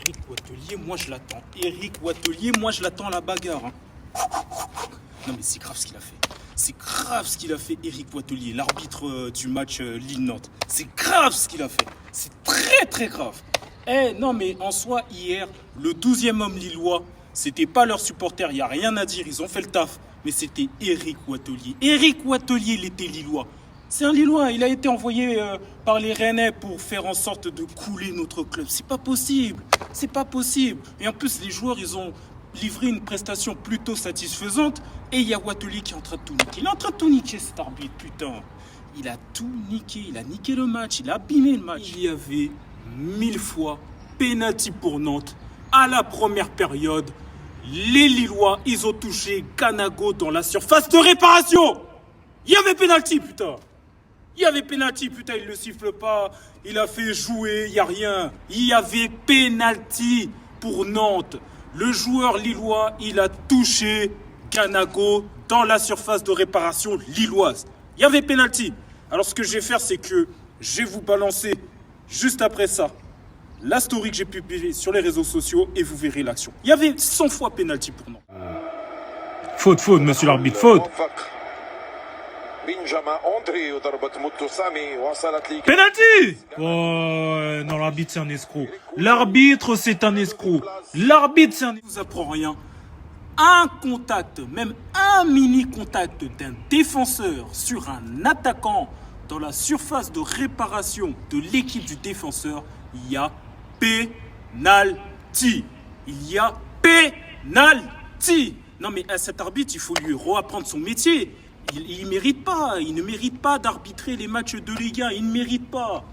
Eric Boitelier, moi je l'attends. Eric Boitelier, moi je l'attends à la bagarre. Hein. Non mais c'est grave ce qu'il a fait. C'est grave ce qu'il a fait, Eric Boitelier, l'arbitre du match Lille-Nantes. C'est grave ce qu'il a fait. C'est très très grave. Eh non mais en soi, hier, le 12e homme lillois, c'était pas leurs supporters, il n'y a rien à dire, ils ont fait le taf. Mais c'était Eric Boitelier. Eric Boitelier, il était lillois. C'est un Lillois, il a été envoyé par les Rennais pour faire en sorte de couler notre club. C'est pas possible, c'est pas possible. Et en plus, les joueurs, ils ont livré une prestation plutôt satisfaisante. Et il y a Boitelier qui est en train de tout niquer. Il est en train de tout niquer, cet arbitre, putain. Il a tout niqué, il a niqué le match, il a abîmé le match. Il y avait 1000 fois pénalty pour Nantes à la première période. Les Lillois, ils ont touché Ganago dans la surface de réparation. Il y avait pénalty, putain. Il y avait pénalty, putain, il ne le siffle pas. Il a fait jouer, il n'y a rien. Il y avait pénalty pour Nantes. Le joueur lillois, il a touché Ganago dans la surface de réparation lilloise. Il y avait pénalty. Alors ce que je vais faire, c'est que je vais vous balancer juste après ça la story que j'ai publiée sur les réseaux sociaux et vous verrez l'action. Il y avait 100 fois pénalty pour Nantes. Faute, monsieur l'arbitre, faute. Penalty. Oh non, l'arbitre c'est un escroc. L'arbitre c'est un escroc. L'arbitre c'est un escroc. Je vous apprends rien. Un contact, même un mini contact d'un défenseur sur un attaquant dans la surface de réparation de l'équipe du défenseur, il y a penalty. Il y a penalty. Non mais à cet arbitre, il faut lui réapprendre son métier. Il ne mérite pas d'arbitrer les matchs de Ligue 1, il ne mérite pas.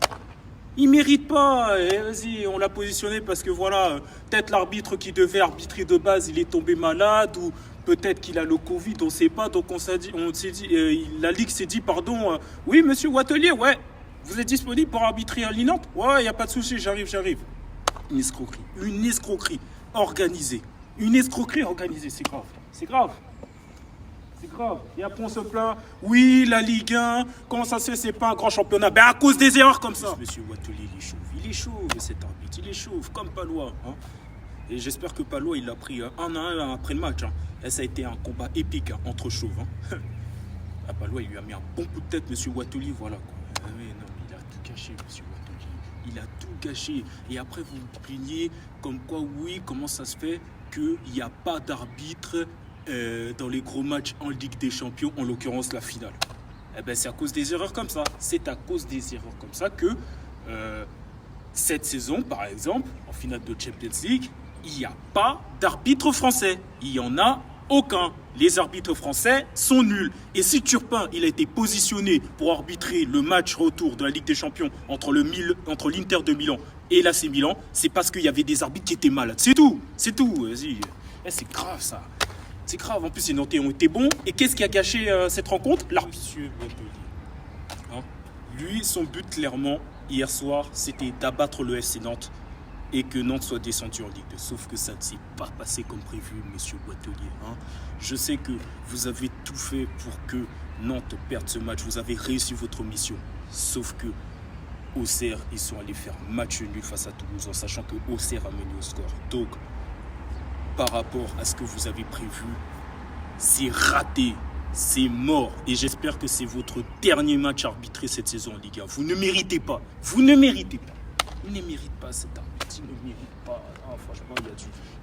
Il mérite pas. Et vas-y, on l'a positionné parce que voilà, peut-être l'arbitre qui devait arbitrer de base, il est tombé malade ou peut-être qu'il a le Covid, on ne sait pas. Donc la Ligue s'est dit, pardon, oui monsieur Boitelier, ouais, vous êtes disponible pour arbitrer à Lille-Nantes? Ouais, il n'y a pas de souci, j'arrive. Une escroquerie organisée. C'est grave. C'est grave. Et après, on se plaint. Oui, la Ligue 1, comment ça se fait, c'est pas un grand championnat? Ben, à cause des erreurs comme ça. Monsieur Boitelier, il est chauve, cet arbitre. Il est chauve, comme Palois. Hein. Et j'espère que Palois, il l'a pris 1-1 après le match. Hein. Et ça a été un combat épique entre chauves. Hein. À Palois, il lui a mis un bon coup de tête, monsieur Boitelier. Voilà. Quoi. Ah, mais non, il a tout gâché, monsieur Boitelier. Il a tout gâché. Et après, vous vous plaignez comme quoi, oui, comment ça se fait qu'il n'y a pas d'arbitre dans les gros matchs en Ligue des Champions, en l'occurrence la finale. Eh ben, c'est à cause des erreurs comme ça. C'est à cause des erreurs comme ça que cette saison, par exemple, en finale de Champions League, il n'y a pas d'arbitre français. Il n'y en a aucun. Les arbitres français sont nuls. Et si Turpin, il a été positionné pour arbitrer le match retour de la Ligue des Champions entre l'Inter de Milan et l'AC Milan, c'est parce qu'il y avait des arbitres qui étaient malades. C'est tout. Vas-y. C'est grave ça. C'est grave, en plus les Nantais ont été bons. Et qu'est-ce qui a gâché cette rencontre? L'arbitre Boitelier. Hein? Lui, son but clairement, hier soir, c'était d'abattre le FC Nantes et que Nantes soit descendu en Ligue 2. Sauf que ça ne s'est pas passé comme prévu, monsieur Boitelier. Hein? Je sais que vous avez tout fait pour que Nantes perde ce match. Vous avez réussi votre mission. Sauf que Auxerre, ils sont allés faire match nul face à Toulouse en sachant que Auxerre a mené au score. Donc, par rapport à ce que vous avez prévu, c'est raté, c'est mort. Et j'espère que c'est votre dernier match arbitré cette saison en Ligue 1. Vous ne méritez pas. Il ne mérite pas cet arbitre. Il ne mérite pas. Ah, franchement, il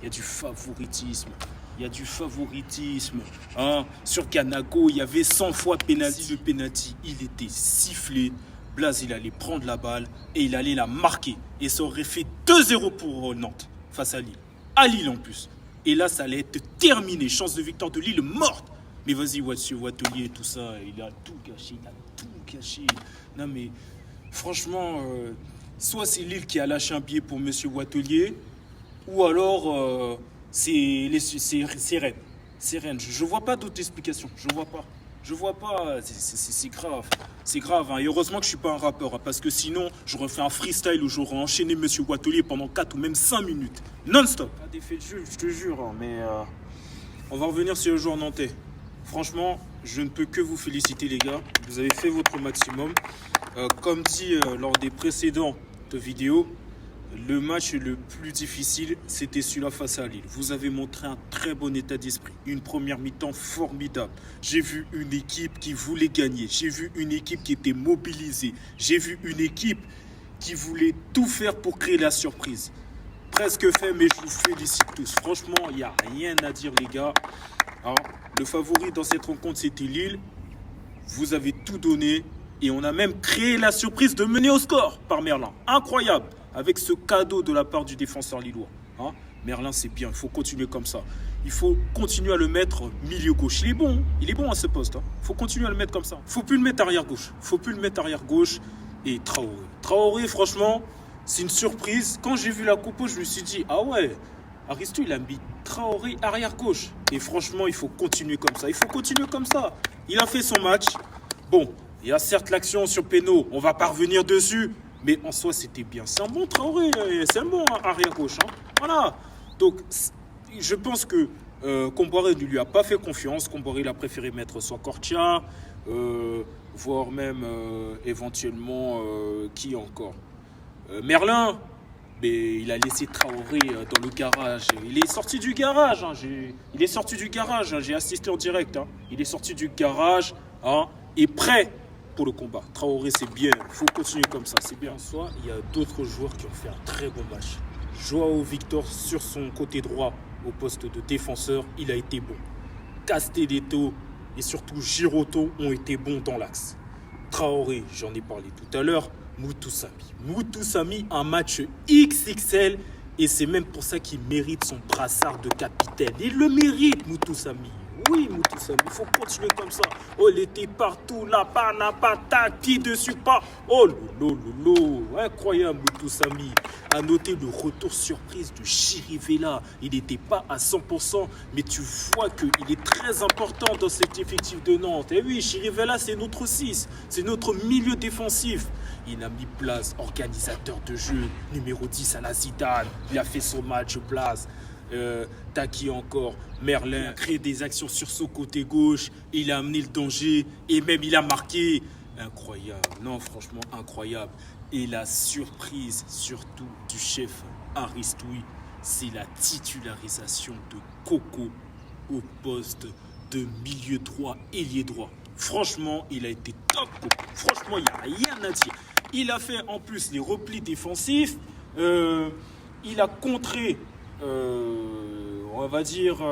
y a du favoritisme. Hein. Sur Ganago, il y avait 100 fois pénalty. Le pénalty, il était sifflé. Blaise, il allait prendre la balle et il allait la marquer. Et ça aurait fait 2-0 pour Nantes face à Lille. À Lille en plus. Et là, ça allait être terminé. Chance de victoire de Lille morte. Mais vas-y, monsieur Boitelier, tout ça, il a tout gâché. Non mais, franchement, soit c'est Lille qui a lâché un billet pour monsieur Boitelier, ou alors c'est Rennes. C'est Rennes. Je vois pas d'autre explication. Je vois pas. C'est grave. C'est grave. Hein. Et heureusement que je suis pas un rappeur. Hein, parce que sinon, j'aurais fait un freestyle où j'aurais enchaîné monsieur Boitelier pendant 4 ou même 5 minutes. Non-stop. Pas d'effet de jeu, je te jure. Hein, mais on va revenir sur le joueur nantais. Franchement, je ne peux que vous féliciter, les gars. Vous avez fait votre maximum. Comme dit lors des précédentes vidéos, Le match le plus difficile, c'était celui-là face à Lille. Vous avez montré un très bon état d'esprit. Une première mi-temps formidable. J'ai vu une équipe qui voulait gagner. J'ai vu une équipe qui était mobilisée. J'ai vu une équipe qui voulait tout faire pour créer la surprise. Presque fait, mais je vous félicite tous. Franchement, il n'y a rien à dire, les gars. Alors, le favori dans cette rencontre, c'était Lille. Vous avez tout donné. Et on a même créé la surprise de mener au score par Merlin. Incroyable. Avec ce cadeau de la part du défenseur lillois. Hein, Merlin, c'est bien. Il faut continuer comme ça. Il faut continuer à le mettre milieu gauche. Il est bon. Il est bon à ce poste. Il faut continuer à le mettre comme ça. Il ne faut plus le mettre arrière gauche. Il ne faut plus le mettre arrière gauche. Et Traoré. Traoré, franchement, c'est une surprise. Quand j'ai vu la compo, je me suis dit, ah ouais, Aristo, il a mis Traoré arrière gauche. Et franchement, il faut continuer comme ça. Il faut continuer comme ça. Il a fait son match. Bon, il y a certes l'action sur Péno. On va pas revenir dessus. Mais en soi, c'était bien. C'est un bon Traoré. C'est un bon arrière gauche. Hein. Voilà. Donc, je pense que Comboiré ne lui a pas fait confiance. Comboiré, il a préféré mettre soit Cortia, voire même éventuellement qui encore Merlin. Mais il a laissé Traoré dans le garage. Il est sorti du garage. Hein. Il est sorti du garage. Hein. J'ai assisté en direct. Hein. Il est sorti du garage et prêt pour le combat. Traoré, c'est bien. Il faut continuer comme ça. C'est bien. En soi, il y a d'autres joueurs qui ont fait un très bon match. Joao Victor sur son côté droit au poste de défenseur, il a été bon. Castelletto et surtout Giroto ont été bons dans l'axe. Traoré, j'en ai parlé tout à l'heure. Moutoussamy, un match XXL et c'est même pour ça qu'il mérite son brassard de capitaine. Il le mérite, Moutoussamy. Oui, Moutoussamy, il faut continuer comme ça. Oh, il était partout, là-bas, là-bas, tac, pied dessus, pas. Oh, lolo, incroyable, Moutoussamy. À noter le retour surprise de Chirivella. Il n'était pas à 100%, mais tu vois qu'il est très important dans cet effectif de Nantes. Et oui, Chirivella, c'est notre 6, c'est notre milieu défensif. Il a mis Blas, organisateur de jeu, numéro 10 à la Zidane. Il a fait son match, Blas. Taki encore, Merlin a créé des actions sur son côté gauche, il a amené le danger et même il a marqué. Incroyable, non franchement incroyable. Et la surprise surtout du chef Aristoui, c'est la titularisation de Coco au poste de milieu droit, ailier droit. Franchement, il a été top Coco. Franchement, il n'y a rien à dire. Il a fait en plus les replis défensifs, il a contré on va dire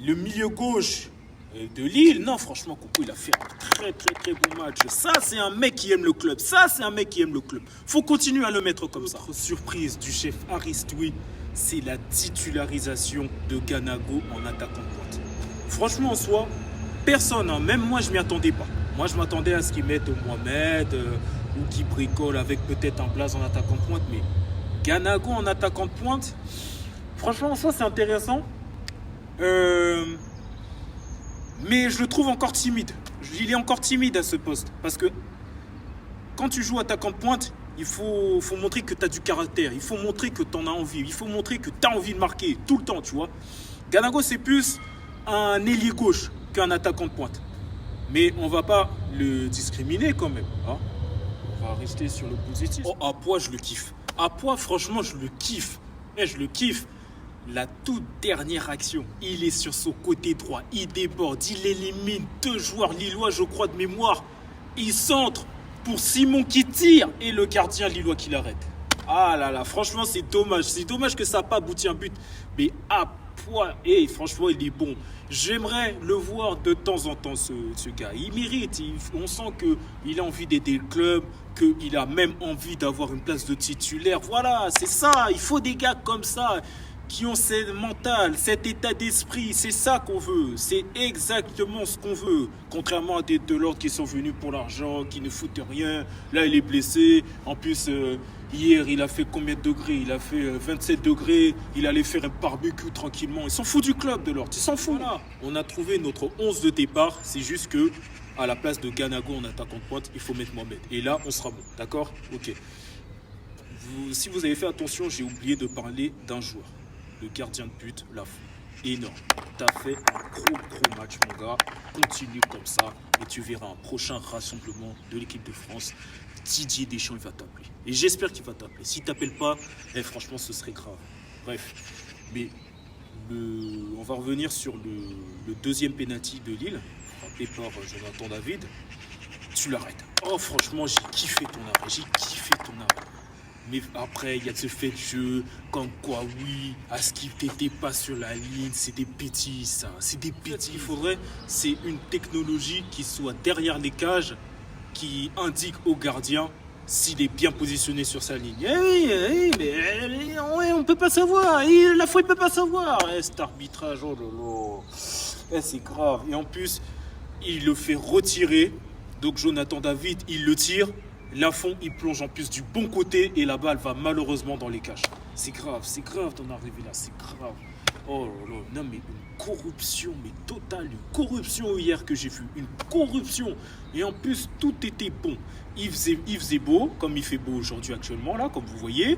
le milieu gauche de Lille. Non, franchement, Coco, il a fait un très, très, très bon match. Ça, c'est un mec qui aime le club. Faut continuer à le mettre comme ça. Autre surprise du chef Aristoui, c'est la titularisation de Ganago en attaquant de pointe. Franchement, en soi, personne, hein, même moi, je m'y attendais pas. Moi, je m'attendais à ce qu'ils mettent Mohamed ou qu'ils bricolent avec peut-être un Blas en attaquant de pointe, mais Ganago en attaquant de pointe, franchement, ça c'est intéressant. Mais je le trouve encore timide. Il est encore timide à ce poste. Parce que quand tu joues attaquant de pointe, il faut montrer que tu as du caractère. Il faut montrer que tu en as envie. Il faut montrer que tu as envie de marquer tout le temps, tu vois. Ganago, c'est plus un ailier gauche qu'un attaquant de pointe. Mais on ne va pas le discriminer quand même. Hein. On va rester sur le positif. Oh, à poids, je le kiffe. À poids, franchement, je le kiffe. Je le kiffe. La toute dernière action, il est sur son côté droit, il déborde, il élimine 2 joueurs lillois, je crois, de mémoire. Il centre pour Simon qui tire et le gardien lillois qui l'arrête. Ah là là, franchement, c'est dommage. C'est dommage que ça n'a pas abouti à un but. Mais à poids, franchement, il est bon. J'aimerais le voir de temps en temps, ce gars. Il mérite. On sent qu'il a envie d'aider le club, qu'il a même envie d'avoir une place de titulaire. Voilà, c'est ça. Il faut des gars comme ça qui ont ce mental, cet état d'esprit. C'est ça qu'on veut. C'est exactement ce qu'on veut. Contrairement à des de l'ordre qui sont venus pour l'argent, qui ne foutent rien. Là, il est blessé. En plus, hier, il a fait combien de degrés? Il a fait 27 degrés. Il allait faire un barbecue tranquillement. Ils s'en foutent du club de l'ordre. Ils s'en foutent. Voilà. On a trouvé notre 11 de départ. C'est juste que à la place de Ganago en attaquant de pointe, il faut mettre Mohamed. Et là, on sera bon. D'accord? Ok. Si vous avez fait attention, j'ai oublié de parler d'un joueur. Le gardien de but, Lafont. Énorme. T'as fait un gros match, mon gars. Continue comme ça. Et tu verras un prochain rassemblement de l'équipe de France. Didier Deschamps, il va t'appeler. Et j'espère qu'il va t'appeler. S'il ne t'appelle pas, franchement, ce serait grave. Bref. Mais on va revenir sur le deuxième penalty de Lille, frappé par Jonathan David. Tu l'arrêtes. Oh, franchement, j'ai kiffé ton arrêt. Mais après, il y a ce fait de jeu, comme quoi, oui, à ce qu'il n'était pas sur la ligne, c'est des bêtises, ça. C'est des bêtises. Ce qu'il faudrait, c'est une technologie qui soit derrière les cages, qui indique au gardien s'il est bien positionné sur sa ligne. Oui, mais on peut pas savoir. La fois, il peut pas savoir. Cet arbitrage, oh là là. C'est grave. Et en plus, il le fait retirer. Donc Jonathan David, il le tire. Lafont, il plonge en plus du bon côté et la balle va malheureusement dans les cages. C'est grave d'en arriver là, c'est grave. Oh là là, non mais une corruption, mais totale, une corruption hier que j'ai vue, une corruption. Et en plus, tout était bon. Il faisait beau, comme il fait beau aujourd'hui actuellement, là, comme vous voyez.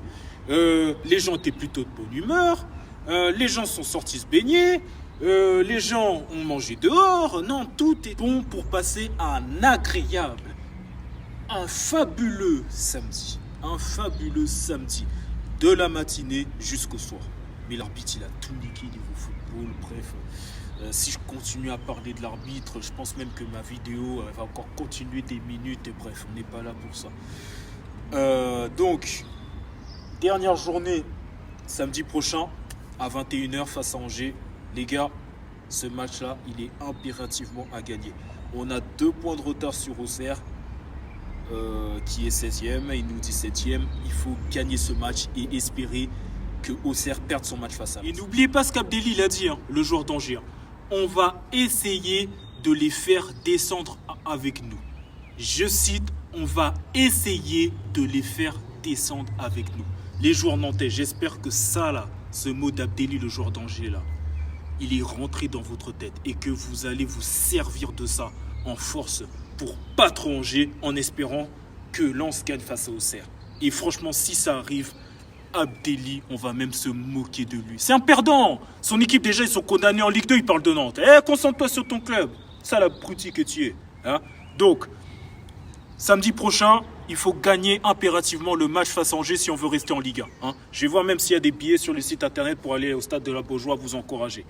Les gens étaient plutôt de bonne humeur. Les gens sont sortis se baigner. Les gens ont mangé dehors. Non, tout est bon pour passer un agréable, un fabuleux samedi. De la matinée jusqu'au soir. Mais l'arbitre, il a tout niqué niveau football. Bref, si je continue à parler de l'arbitre, je pense même que ma vidéo va encore continuer des minutes. Et bref, on n'est pas là pour ça. Donc, dernière journée, samedi prochain, à 21h face à Angers. Les gars, ce match-là, il est impérativement à gagner. On a 2 points de retard sur Auxerre. Qui est 16e et nous 17e. Il faut gagner ce match et espérer que Auxerre perde son match face à nous. Et n'oubliez pas ce qu'Abdelli l'a dit, le joueur d'Angers. On va essayer de les faire descendre avec nous. Je cite, on va essayer de les faire descendre avec nous. Les joueurs nantais, j'espère que ça là, ce mot d'Abdelli, le joueur d'Angers là, il est rentré dans votre tête et que vous allez vous servir de ça en force pour battre Angers en espérant que Lens gagne face à Auxerre. Et franchement, si ça arrive, Abdelli, on va même se moquer de lui. C'est un perdant. Son équipe, déjà, ils sont condamnés en Ligue 2, ils parlent de Nantes. Concentre-toi sur ton club. Ça, la brutie que tu es. Donc, samedi prochain, il faut gagner impérativement le match face à Angers si on veut rester en Ligue 1. Je vais voir même s'il y a des billets sur le site internet pour aller au stade de la Beaujoire vous encourager.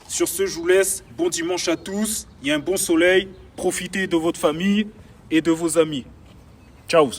Sur ce, je vous laisse. Bon dimanche à tous. Il y a un bon soleil. Profitez de votre famille et de vos amis. Ciao.